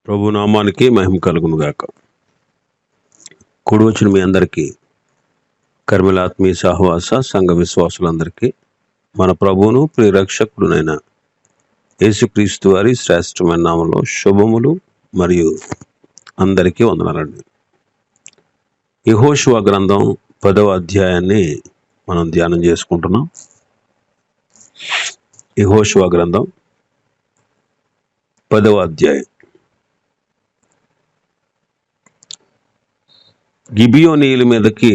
ప్రభు నామానికి మహిమ కలుగును గాక. కూడి వచ్చిన మీ అందరికీ, కర్మల ఆత్మీయ సహవాస సంఘ విశ్వాసులందరికీ మన ప్రభువును ప్రియరక్షకుడునైన యేసుక్రీస్తు వారి శ్రేష్టమైన నామంలో శుభములు మరియు అందరికీ వందనాలండి. యెహోషువ గ్రంథం 10వ అధ్యాయాన్ని మనం ధ్యానం చేసుకుంటున్నాం. యెహోషువ గ్రంథం 10వ అధ్యాయం. గిబియోనీయుల మీదకి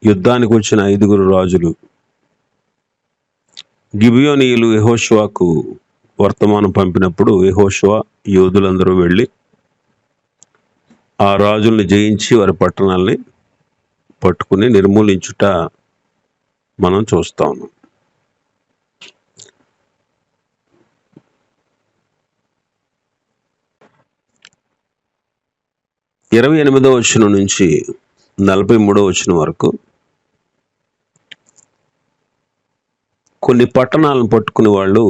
యుద్ధానికి వచ్చిన 5 రాజులు. గిబియోనీయులు యెహోషువకు వర్తమానం పంపినప్పుడు యెహోషువ యోధులందరూ వెళ్ళి ఆ రాజుల్ని జయించి వారి పట్టణాలని పట్టుకుని నిర్మూలించుట మనం చూస్తా ఉన్నాం. ఇరవై 28వ వచనం నుంచి 43వ వచనం వరకు కొన్ని పట్టణాలను పట్టుకుని వాళ్ళు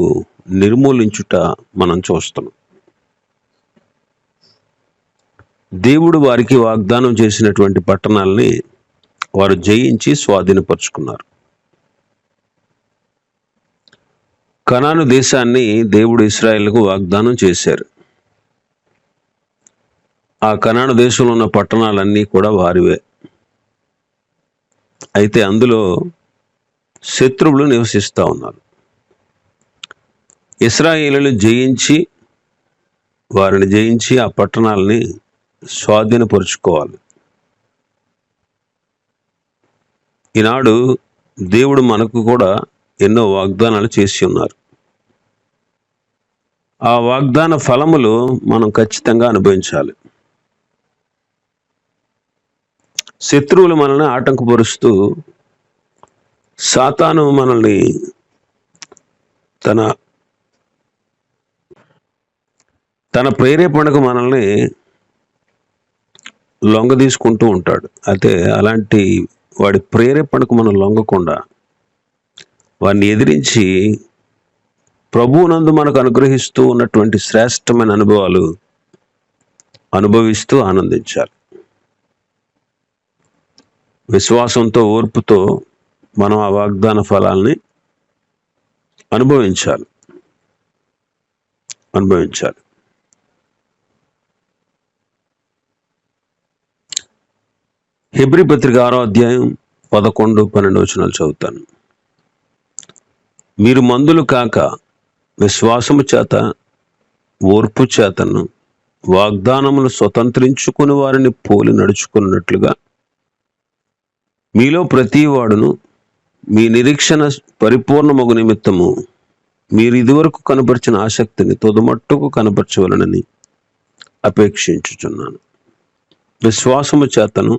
నిర్మూలించుట మనం చూస్తున్నాం. దేవుడు వారికి వాగ్దానం చేసినటువంటి పట్టణాలని వారు జయించి స్వాధీనపరుచుకున్నారు. కనాను దేశాన్ని దేవుడు ఇశ్రాయేలుకు వాగ్దానం చేశారు. ఆ కనాను దేశంలో ఉన్న పట్టణాలన్నీ కూడా వారివే. అయితే అందులో శత్రువులు నివసిస్తూ ఉన్నారు. ఇశ్రాయేలును వారిని జయించి ఆ పట్టణాలని స్వాధీనపరుచుకోవాలి. ఈనాడు దేవుడు మనకు కూడా ఎన్నో వాగ్దానాలు చేసి ఉన్నారు. ఆ వాగ్దాన ఫలములు మనం ఖచ్చితంగా అనుభవించాలి. శత్రువులు మనల్ని ఆటంకపరుస్తూ, సాతాను మనల్ని తన ప్రేరేపణకు మనల్ని లొంగ తీసుకుంటూ ఉంటాడు. అయితే అలాంటి వాడి ప్రేరేపణకు మనం లొంగకుండా వాడిని ఎదిరించి ప్రభువునందు మనకు అనుగ్రహిస్తూ ఉన్నటువంటి శ్రేష్టమైన అనుభవాలు అనుభవిస్తూ ఆనందించాలి. విశ్వాసంతో, ఓర్పుతో మనం ఆ వాగ్దాన ఫలాల్ని అనుభవించాలి. హెబ్రీ పత్రిక 6వ అధ్యాయం 11-12 వచనాలు చదువుతాను. మీరు మందులు కాక విశ్వాసము చేత, ఓర్పు చేతను వాగ్దానములు స్వతంత్రించుకుని వారిని పోలి నడుచుకున్నట్లుగా మీలో ప్రతి వాడును మీ నిరీక్షణ పరిపూర్ణమగు నిమిత్తము మీరు ఇదివరకు కనపరిచిన ఆసక్తిని తొదమట్టుకు కనపరచవలనని అపేక్షించుచున్నాను. విశ్వాసము చేతను,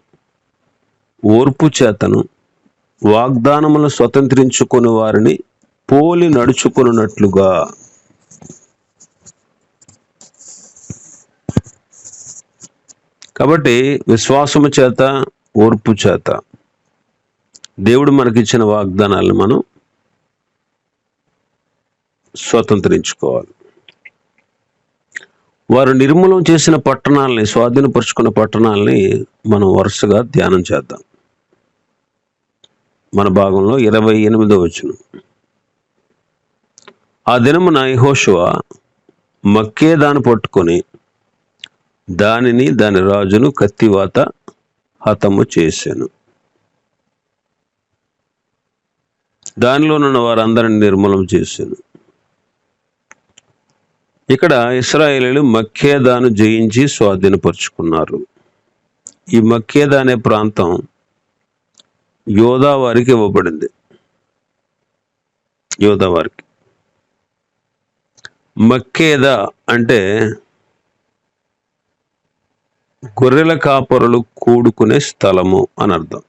ఓర్పు చేతను వాగ్దానములను స్వతంత్రించుకుని వారిని పోలి నడుచుకున్నట్లుగా. కాబట్టి విశ్వాసము చేత, ఓర్పు చేత దేవుడు మనకిచ్చిన వాగ్దానాలను మనం స్వతంత్రించుకోవాలి. వారు నిర్మూలన చేసిన పట్టణాలని, స్వాధీనపరుచుకున్న పట్టణాలని మనం వరుసగా ధ్యానం చేద్దాం. మన భాగంలో 28వ వచనం. ఆ దినమున యెహోషువ మక్కేదాను పట్టుకొని దాని రాజును కత్తివాత హతము చేశాను. దానిలో ఉన్న వారందరిని నిర్మూలన చేశాను. ఇక్కడ ఇశ్రాయేలీయులు మక్కేదాను జయించి స్వాధీనపరుచుకున్నారు. ఈ మక్కేదా అనే ప్రాంతం యోధా వారికి ఇవ్వబడింది. మక్కేదా అంటే గొర్రెల కాపరులు కూడుకునే స్థలము అని అర్థం.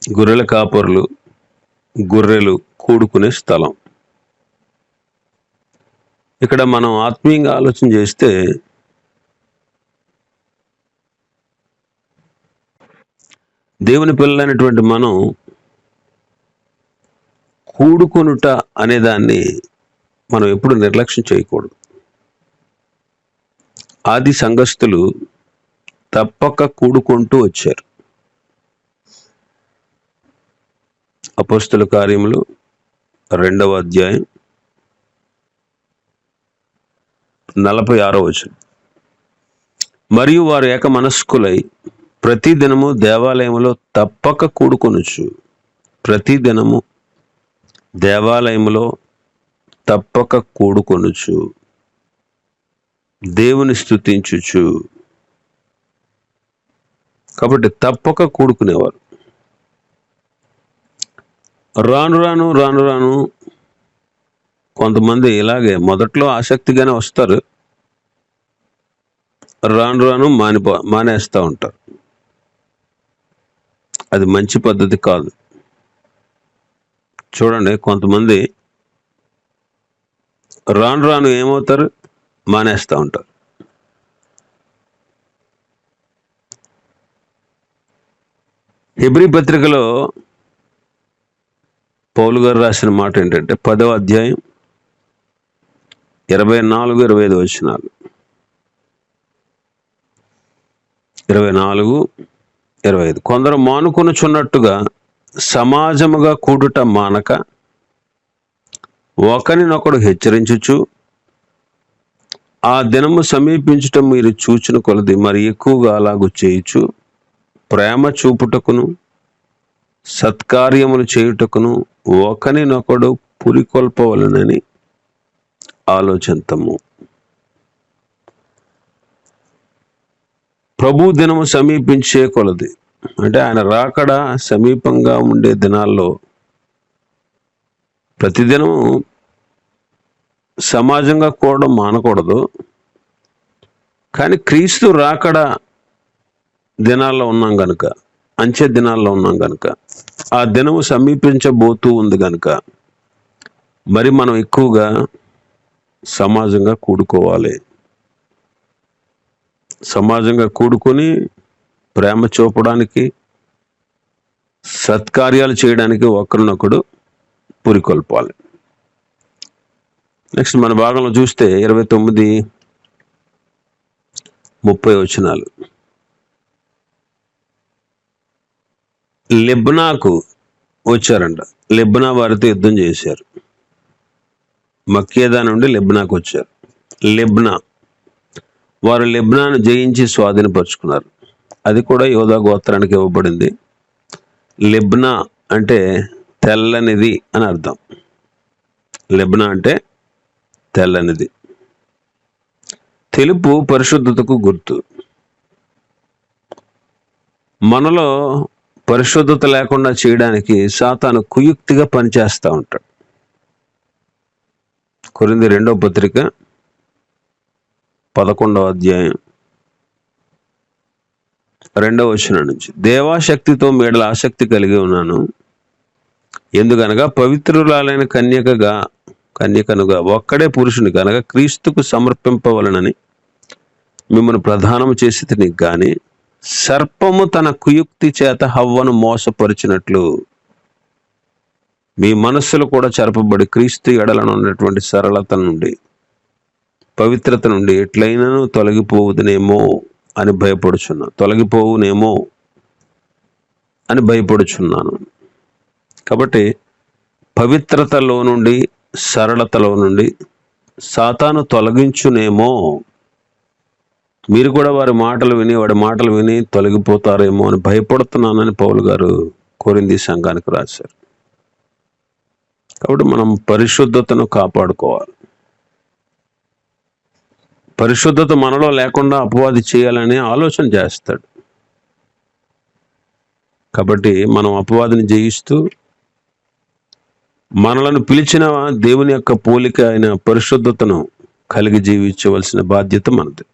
గొర్రెల కాపరులు, గొర్రెలు కూడుకునే స్థలం. ఇక్కడ మనం ఆత్మీయంగా ఆలోచన చేస్తే దేవుని పిల్లలైనటువంటి మనం కూడుకొనుట అనే దాన్ని మనం ఎప్పుడు నిర్లక్ష్యం చేయకూడదు. ఆది సంఘస్థులు తప్పక కూడుకుంటూ వచ్చారు. అపోస్తల కార్యములు 2వ అధ్యాయం 46వ వచనం. మరియు వారు ఏక మనస్కులై ప్రతి దినము దేవాలయములో తప్పక కూడుకొనుచు. ప్రతి దినము దేవాలయములో తప్పక కూడుకొనుచు, దేవుని స్తుతించుచు. కాబట్టి తప్పక కూడుకునేవారు. రాను రాను కొంతమంది ఇలాగే మొదట్లో ఆసక్తిగానే వస్తారు, రాను మానేస్తూ ఉంటారు. అది మంచి పద్ధతి కాదు. చూడండి, కొంతమంది రాను ఏమవుతారు, మానేస్తూ ఉంటారు. హెబ్రీ పత్రికలో పౌలు గారు రాసిన మాట ఏంటంటే 10వ అధ్యాయం 24, 25 వచనాలు. 24, 25. కొందరు మానుకొనుచున్నట్టుగా సమాజముగా కూడుట మానక ఒకరినొకడు హెచ్చరించుచు, ఆ దినము సమీపించటం మీరు చూచిన కొలది మరి ఎక్కువగా అలాగూ చేయుచు, ప్రేమ చూపుటకును సత్కార్యములు చేయుటకును ఒకరినొకడు పురికొల్పవలనని ఆలోచింతము. ప్రభు దినము సమీపించే కొలది అంటే ఆయన రాకడ సమీపంగా ఉండే దినాల్లో ప్రతిదినం సమాజంగా కూడా మానకూడదు. కానీ క్రీస్తు రాకడ దినాల్లో ఉన్నాం గనుక, అంచె దినాల్లో ఉన్నాం గనుక, ఆ దినము సమీపించబోతూ ఉంది గనుక మరి మనం ఎక్కువగా సమాజంగా కూడుకోవాలి. సమాజంగా కూడుకొని ప్రేమ చూపడానికి, సత్కార్యాలు చేయడానికి ఒకరినొకడు పురికొల్పాలి. నెక్స్ట్ మన భాగంలో చూస్తే 29, 30 వచనాలు. లెబ్నాకు వచ్చారంట. లెబ్నా వారితో యుద్ధం చేశారు. మక్కేదా నుండి లెబ్నాకు వచ్చారు. వారు లెబ్నాను జయించి స్వాధీనపరుచుకున్నారు. అది కూడా యోధా గోత్రానికి ఇవ్వబడింది. లెబ్నా అంటే తెల్లనిది అని అర్థం. లెబ్నా అంటే తెల్లనిది. తెలుపు పరిశుద్ధతకు గుర్తు. మనలో పరిశుద్ధత లేకుండా చేయడానికి సాతాను కుయుక్తిగా పనిచేస్తూ ఉంటాడు. కొరింథీ 2వ పత్రిక 11వ అధ్యాయం 2వ వచనం నుంచి, దేవాశక్తితో మీడల ఆసక్తి కలిగి ఉన్నాను. ఎందుకనగా పవిత్రురాలైన కన్యకనుగా ఒక్కడే పురుషుని కనుక క్రీస్తుకు సమర్పింపవలనని మిమ్మల్ని ప్రధానము చేసి తిని గాని, సర్పము తన కుయుక్తి చేత హవ్వను మోసపరిచినట్లు మీ మనస్సులు కూడా చెరపబడి క్రీస్తు ఎడలను ఉన్నటువంటి సరళత నుండి, పవిత్రత నుండి ఎట్లయినను తొలగిపోవునేమో అని భయపడుచున్నాను. కాబట్టి పవిత్రతలో నుండి, సరళతలో నుండి సాతాను తొలగించునేమో, మీరు కూడా వాడి మాటలు విని తొలగిపోతారేమో అని భయపడుతున్నానని పౌలు గారు కొరింథీ సంఘానికి రాశారు. కాబట్టి మనం పరిశుద్ధతను కాపాడుకోవాలి. పరిశుద్ధత మనలో లేకుండా అపవాది చేయాలని ఆలోచన చేస్తాడు. కాబట్టి మనం అపవాదిని జయిస్తూ మనలను పిలిచిన దేవుని యొక్క పోలిక అయిన పరిశుద్ధతను కలిగి జీవించవలసిన బాధ్యత మనది.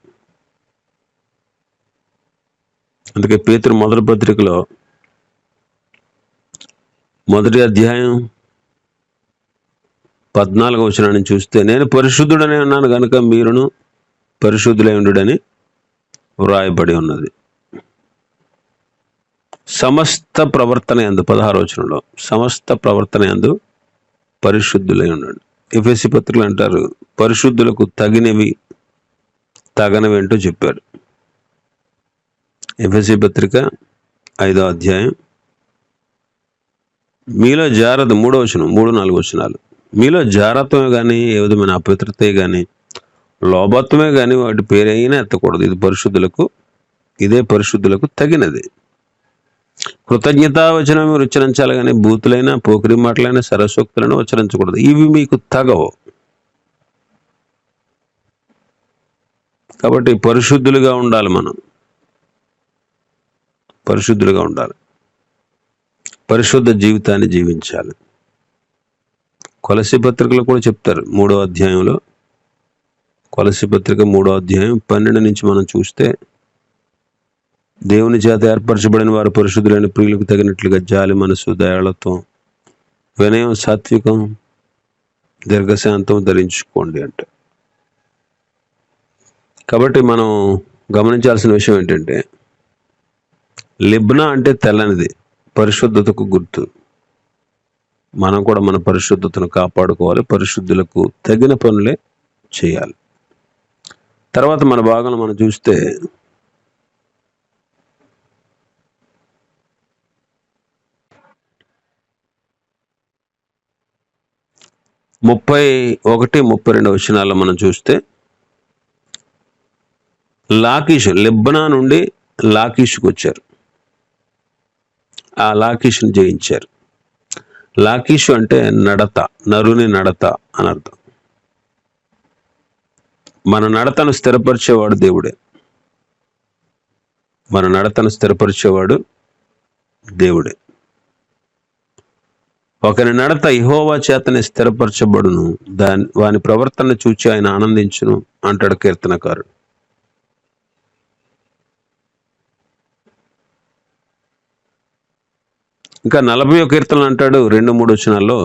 అందుకే పేతురు మొదటి పత్రికలో 1వ అధ్యాయం 14వ వచనాన్ని చూస్తే, నేను పరిశుద్ధుడనే ఉన్నాను కనుక మీరును పరిశుద్ధులై ఉండుడని వ్రాయబడి ఉన్నది. సమస్త ప్రవర్తన యందు 16వ వచనంలో సమస్త ప్రవర్తన యందు పరిశుద్ధులై ఉండండి. ఎఫెసీ పత్రికలు అంటారు, పరిశుద్ధులకు తగినవి తగనవేంటో చెప్పారు. ఎఫెసీ పత్రిక 5వ అధ్యాయం, మీలో జారదు 3వ వచనం, 3-4 వచనాలు. మీలో జారత్వమే కానీ, ఏ విధమైన అపవిత్రతే కానీ, లోభత్వమే కానీ వాటి పేరైనా ఎత్తకూడదు. ఇదే పరిశుద్ధులకు తగినది. కృతజ్ఞతావచనం మీరు ఉచ్చరించాలి కానీ బూతులైనా, పోకిరి మాటలైనా, సరస్వక్తులైనా ఉచ్చరించకూడదు. ఇవి మీకు తగవు. కాబట్టి పరిశుద్ధులుగా ఉండాలి. మనం పరిశుద్ధులుగా ఉండాలి, పరిశుద్ధ జీవితాన్ని జీవించాలి. కొలసీ పత్రికలో కూడా చెప్తారు 3వ అధ్యాయంలో, కొలసీ పత్రిక 3వ అధ్యాయం 12 నుంచి మనం చూస్తే, దేవుని చేత ఏర్పరచబడిన వారు పరిశుద్ధులైన ప్రియులకు తగినట్లుగా జాలి మనసు, దయాళత్వం, వినయం, సాత్వికం, దీర్ఘశాంతం ధరించుకోండి అంట. కాబట్టి మనం గమనించాల్సిన విషయం ఏంటంటే, లిబ్నా అంటే తెల్లనిది, పరిశుద్ధతకు గుర్తు. మనం కూడా మన పరిశుద్ధతను కాపాడుకోవాలి, పరిశుద్ధులకు తగిన పనులే చేయాలి. తర్వాత మన భాగంలో మనం చూస్తే, 31-32 వచనాల్లో మనం చూస్తే, లాకీషు, లిబ్నా నుండి లాకీషుకు వచ్చారు. ఆ లాకీషుని జయించారు. లాకీషు అంటే నడత, నరుని నడత అని అర్థం. మన నడతను స్థిరపరిచేవాడు దేవుడే. మన నడతను స్థిరపరిచేవాడు దేవుడే. ఒకరి నడత యెహోవా చేతనే స్థిరపరచబడును, వాని ప్రవర్తన చూచి ఆయన ఆనందించును అంటాడు కీర్తనకారుడు. ఇంకా 40వ కీర్తనలు అంటాడు 2-3 వచనాల్లో,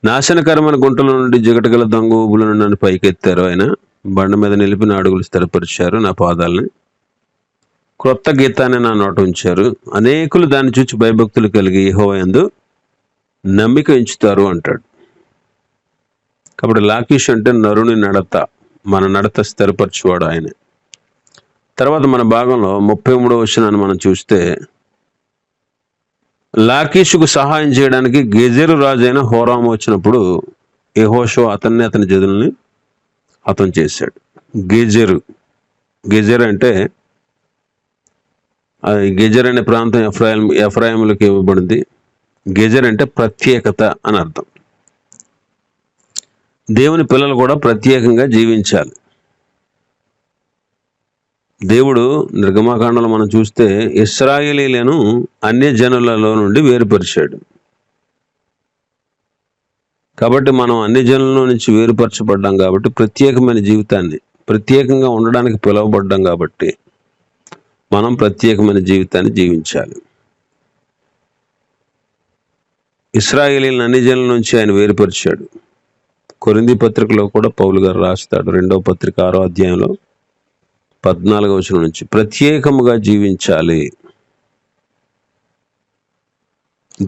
నాశనకరమైన గుంటల నుండి జిగటగల దొంగ ఊబుల నుండి నన్ను పైకెత్తారు. ఆయన బండ మీద నిలిపిన అడుగులు స్థిరపరిచారు నా పాదాలని. క్రొత్త గీతాన్ని నా నోట ఉంచారు. అనేకులు దాన్ని చూచి భయభక్తులు కలిగి యెహోవా యందు నమ్మిక ఉంచుతారు అంటాడు. కాబట్టి లాకీష్ అంటే నరుని నడత, మన నడత స్థిరపరచువాడు ఆయనే. తర్వాత మన భాగంలో 33వ వచనాన్ని మనం చూస్తే, లాకీషుకు సహాయం చేయడానికి గెజెరు రాజైన హోరాము వచ్చినప్పుడు యెహోషువ అతని జనుల్ని హతం చేశాడు. గెజెరు అంటే, గెజెర్ అనే ప్రాంతం ఎఫ్రాయిములకు ఇవ్వబడింది. గెజెర్ అంటే ప్రత్యేకత అని అర్థం. దేవుని పిల్లలు కూడా ప్రత్యేకంగా జీవించాలి. దేవుడు నిర్గమాకాండంలో మనం చూస్తే ఇశ్రాయేలీలను అన్య జనులలో నుండి వేరుపరిచాడు. కాబట్టి మనం అన్ని జనుల నుంచి వేరుపరచబడ్డాం కాబట్టి ప్రత్యేకమైన జీవితాన్ని, ప్రత్యేకంగా ఉండడానికి పిలువబడ్డాం కాబట్టి మనం ప్రత్యేకమైన జీవితాన్ని జీవించాలి. ఇశ్రాయేలీలను అన్ని జనుల నుంచి ఆయన వేరుపరిచాడు. కొరింథీ పత్రికలో కూడా పౌలు గారు రాస్తాడు, 2వ పత్రిక 6వ అధ్యాయంలో 14వ వచనం నుంచి, ప్రత్యేకముగా జీవించాలి.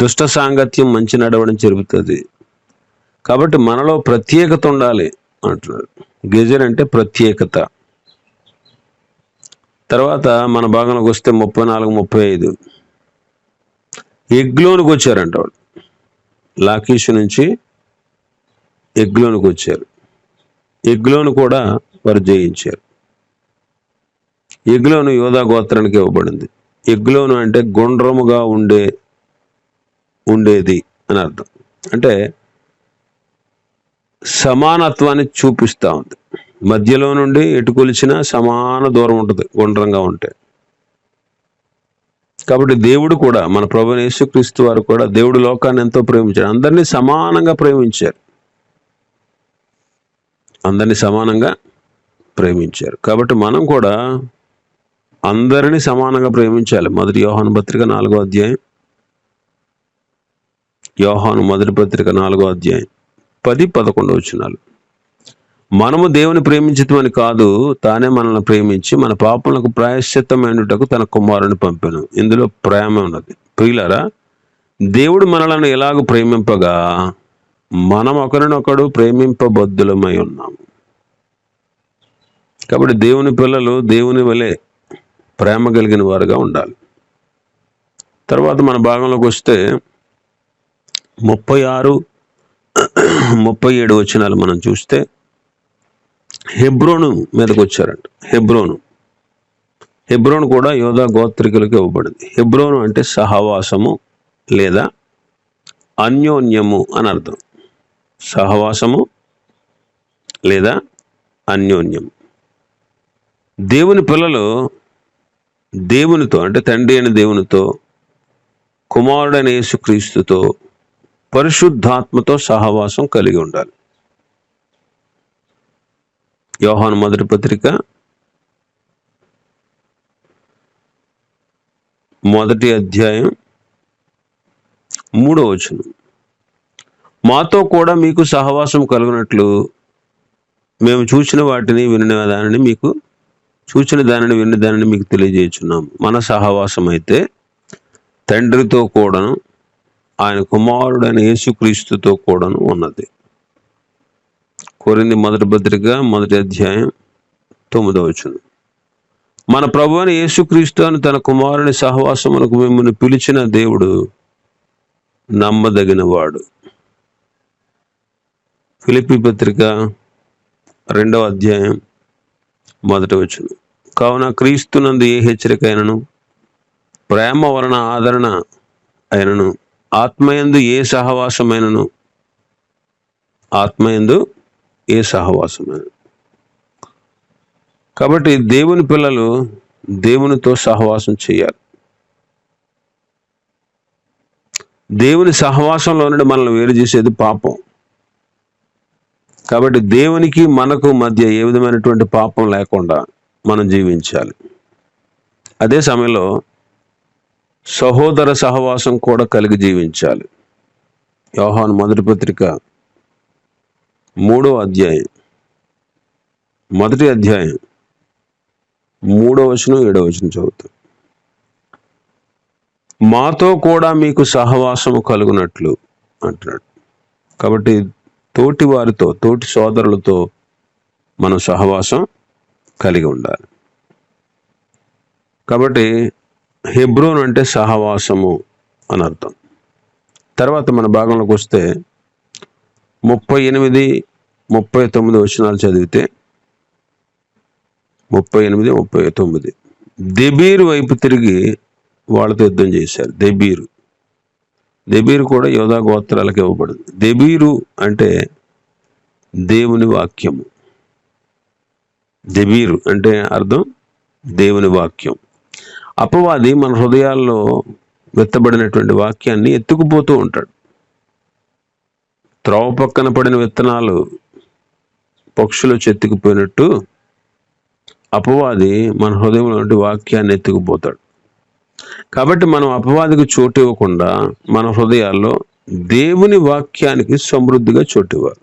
దుష్ట సాంగత్యం మంచి నడవడం చెరుపుతుంది. కాబట్టి మనలో ప్రత్యేకత ఉండాలి అంటున్నాడు. గెజెర్ అంటే ప్రత్యేకత. తర్వాత మన భాగంలోకి వస్తే 34-35 ఎగ్లోనికి వచ్చారంట వాళ్ళు. లాకీషు నుంచి ఎగ్లోనికి వచ్చారు. ఎగ్లోను కూడా వారు జయించారు. ఎగ్లోను యోధా గోత్రానికి ఇవ్వబడింది. ఎగ్లోను అంటే గుండ్రముగా ఉండేది అని అర్థం. అంటే సమానత్వాన్ని చూపిస్తూ ఉంది. మధ్యలో నుండి ఎటు కొలిచినా సమాన దూరం ఉంటుంది గుండ్రంగా ఉంటే. కాబట్టి దేవుడు కూడా, మన ప్రభువైన యేసుక్రీస్తు వారు కూడా, దేవుడు లోకాన్ని ఎంతో ప్రేమించాడు. అందరినీ సమానంగా ప్రేమించారు. కాబట్టి మనం కూడా అందరినీ సమానంగా ప్రేమించాలి. మొదటి యోహాను పత్రిక 4వ అధ్యాయం, యోహాను మొదటి పత్రిక 4వ అధ్యాయం 10-11 వచనాలు. మనము దేవుని ప్రేమించటమని కాదు, తానే మనల్ని ప్రేమించి మన పాపములకు ప్రాయశ్చిత్తమైనటకు తన కుమారుని పంపెను. ఇందులో ప్రేమ ఉన్నది. ప్రియులారా, దేవుడు మనలను ఎలాగూ ప్రేమింపగా మనం ఒకరినొకడు ప్రేమింపబద్ధులమై ఉన్నాము. కాబట్టి దేవుని పిల్లలు దేవుని వలె ప్రేమ కలిగిన వారుగా ఉండాలి. తర్వాత మన భాగంలోకి వస్తే 36, 37 వచనాలు మనం చూస్తే హెబ్రోను మీదకి వచ్చారంట. హెబ్రోను కూడా యోధా గోత్రికులకు ఇవ్వబడింది. హెబ్రోను అంటే సహవాసము లేదా అన్యోన్యము అని అర్థం. సహవాసము లేదా అన్యోన్యము. దేవుని పిల్లలు దేవునితో అంటే తండ్రి అయిన దేవునితో, కుమారుడైన యేసుక్రీస్తుతో, పరిశుద్ధాత్మతో సహవాసం కలిగి ఉండాలి. యోహాను మొదటి పత్రిక 1వ అధ్యాయం 3వ వచనం, మాతో కూడా మీకు సహవాసం కలుగునట్లు మేము చూసిన దానిని విన్న దానిని మీకు తెలియజేస్తున్నాము. మన సహవాసం అయితే తండ్రితో కూడాను ఆయన కుమారుడైన యేసుక్రీస్తుతో కూడాను ఉన్నది. కొరింథీ మొదటి పత్రిక 1వ అధ్యాయం 9వ వచనం, మన ప్రభువైన యేసుక్రీస్తు అని తన కుమారుని సహవాసమునకు మిమ్మల్ని పిలిచిన దేవుడు నమ్మదగిన వాడు. ఫిలిప్పీ పత్రిక 2వ అధ్యాయం 1వ వచనం, కావున క్రీస్తునందు ఏ హెచ్చరిక అయినను, ప్రేమ వలన ఆదరణ అయినను, ఆత్మయందు ఏ సహవాసమైనను, కాబట్టి దేవుని పిల్లలు దేవునితో సహవాసం చేయాలి. దేవుని సహవాసంలో నుండి మనల్ని వేరు చేసేది పాపం. కాబట్టి దేవునికి మనకు మధ్య ఏ విధమైనటువంటి పాపం లేకుండా మనం జీవించాలి. అదే సమయంలో సహోదర సహవాసం కూడా కలిగి జీవించాలి. యోహాను మొదటి పత్రిక 3వ అధ్యాయం 3వ వచనం 7వ వచనం చదువుతాం. మాతో కూడా మీకు సహవాసము కలుగునట్లు అంటున్నాడు. కాబట్టి తోటి వారితో, తోటి సోదరులతో మనం సహవాసం కలిగి ఉండాలి. కాబట్టి హెబ్రోన్ అంటే సహవాసము అని అర్థం. తర్వాత మన భాగంలోకి వస్తే 38, 39 వచనాలు చదివితే 38, 39 దెబీరు వైపు తిరిగి వాళ్ళతో యుద్ధం చేశారు. దెబీరు కూడా యోధా గోత్రాలకు ఇవ్వబడింది. దెబీరు అంటే దేవుని వాక్యము. దెబీరు అంటే అర్థం దేవుని వాక్యం. అపవాది మన హృదయాల్లో విత్తబడినటువంటి వాక్యాన్ని ఎత్తుకుపోతూ ఉంటాడు. త్రోవ పక్కన పడిన విత్తనాలు పక్షులు చెత్తుకుపోయినట్టు అపవాది మన హృదయంలో నుండి వాక్యాన్ని ఎత్తుకుపోతాడు. కాబట్టి మనం అపవాదికి చోటు ఇవ్వకుండా మన హృదయాల్లో దేవుని వాక్యానికి సమృద్ధిగా చోటు ఇవ్వాలి.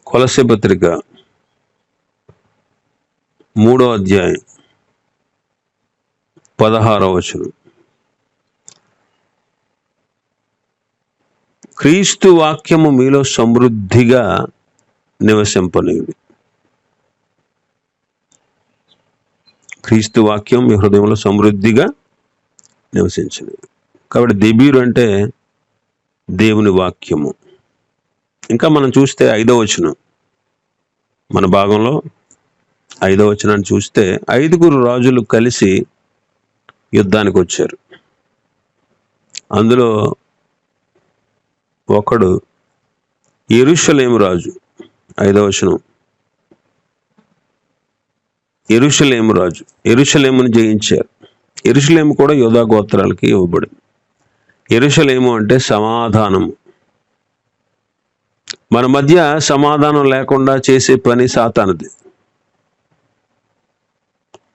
కొలస్సీ పత్రిక 3వ అధ్యాయం 16వ వచనం, క్రీస్తు వాక్యము మీలో సమృద్ధిగా నివసింపనిది. క్రీస్తు వాక్యం మీ హృదయంలో సమృద్ధిగా నివసించినది. కాబట్టి దెబీరు అంటే దేవుని వాక్యము. ఇంకా మనం చూస్తే 5వ వచనం, మన భాగంలో 5వ వచనాన్ని చూస్తే 5 రాజులు కలిసి యుద్ధానికి వచ్చారు. అందులో ఒకడు యెరూషలేము రాజు. 5వ వచనం, యెరూషలేము రాజు యెరూషలేమును జయించారు. యెరూషలేము కూడా యోధా గోత్రాలకి ఇవ్వబడింది. యెరూషలేము అంటే సమాధానము. మన మధ్య సమాధానం లేకుండా చేసే పని సాతానుది.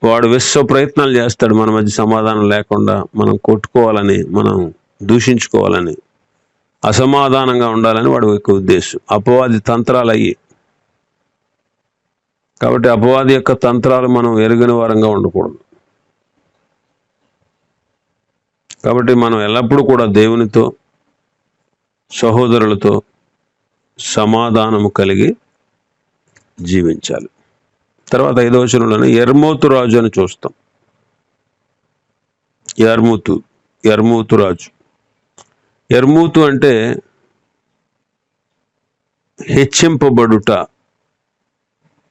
వాడు విశ్వ ప్రయత్నాలు చేస్తాడు మన మధ్య సమాధానం లేకుండా, మనం కొట్టుకోవాలని, మనం దూషించుకోవాలని, అసమాధానంగా ఉండాలని వాడి యొక్క ఉద్దేశం. అపవాది తంత్రాలు అయ్యి. కాబట్టి అపవాది యొక్క తంత్రాలు మనం ఎరుగని వారంగా ఉండకూడదు. కాబట్టి మనం ఎల్లప్పుడూ కూడా దేవునితో, సహోదరులతో సమాధానము కలిగి జీవించాలి. తర్వాత 5వ వచనంలోనే యర్మూతు రాజు అని చూస్తాం. యర్మూతు రాజు. యర్మూతు అంటే హెచ్చింపబడుట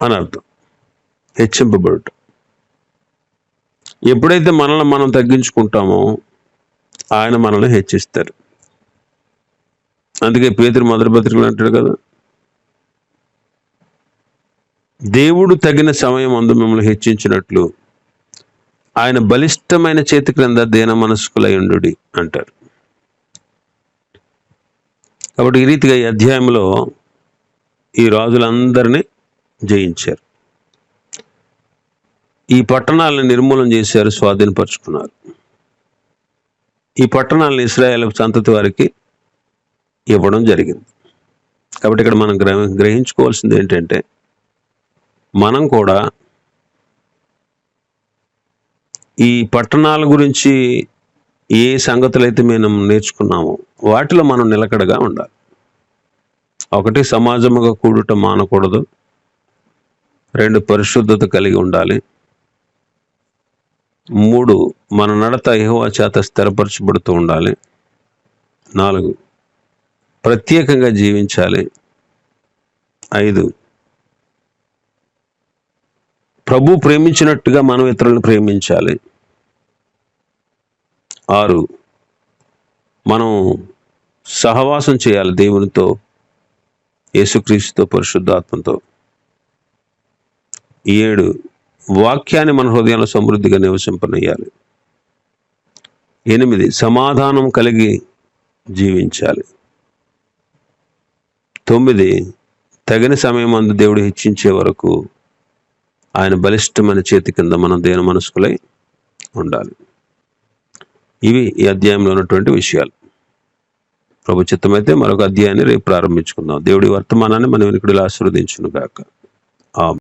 అని అర్థం. హెచ్చింపబడుట. ఎప్పుడైతే మనల్ని మనం తగ్గించుకుంటామో ఆయన మనల్ని హెచ్చిస్తారు. అందుకే పేతురు మొదటి పత్రికలో అంటాడు కదా, దేవుడు తగిన సమయం అందు మిమ్మల్ని హెచ్చించినట్లు ఆయన బలిష్టమైన చేతి క్రింద దీన మనస్కులై ఉండుడి అంటారు. కాబట్టి ఈ రీతిగా ఈ అధ్యాయంలో ఈ రాజులందరినీ జయించారు. ఈ పట్టణాలను నిర్మూలన చేశారు, స్వాధీనపరుచుకున్నారు. ఈ పట్టణాలను ఇశ్రాయేలు సంతతి వారికి ఇవ్వడం జరిగింది. కాబట్టి ఇక్కడ మనం గ్రహించుకోవాల్సింది ఏంటంటే, మనం కూడా ఈ పట్టణాల గురించి ఏ సంగతులైతే మనం నేర్చుకున్నామో వాటిలో మనం నిలకడగా ఉండాలి. 1 సమాజముగా కూడుట మానకూడదు. 2 పరిశుద్ధత కలిగి ఉండాలి. 3 మన నడత యెహోవా చేత స్థిరపరచబడుతూ ఉండాలి. 4 ప్రత్యేకంగా జీవించాలి. 5 ప్రభు ప్రేమించినట్టుగా మనం ఇతరులను ప్రేమించాలి. 6 మనం సహవాసం చేయాలి దేవునితో, యేసుక్రీస్తుతో, పరిశుద్ధాత్మతో. 7 వాక్యాన్ని మన హృదయంలో సమృద్ధిగా నివసింపనయ్యాలి. 8 సమాధానం కలిగి జీవించాలి. 9 తగిన సమయం అందు దేవుడు హెచ్చించే వరకు ఆయన బలిష్టమైన చేతి కింద మనం దీన మనస్కులై ఉండాలి. ఇవి ఈ అధ్యాయంలో ఉన్నటువంటి విషయాలు. ప్రభు చిత్తమైతే మరొక అధ్యాయాన్ని రేపు ప్రారంభించుకుందాం. దేవుడి వర్తమానాన్ని మనం ఇక్కడ ఆశీర్వదించును గాక. ఆమేన్.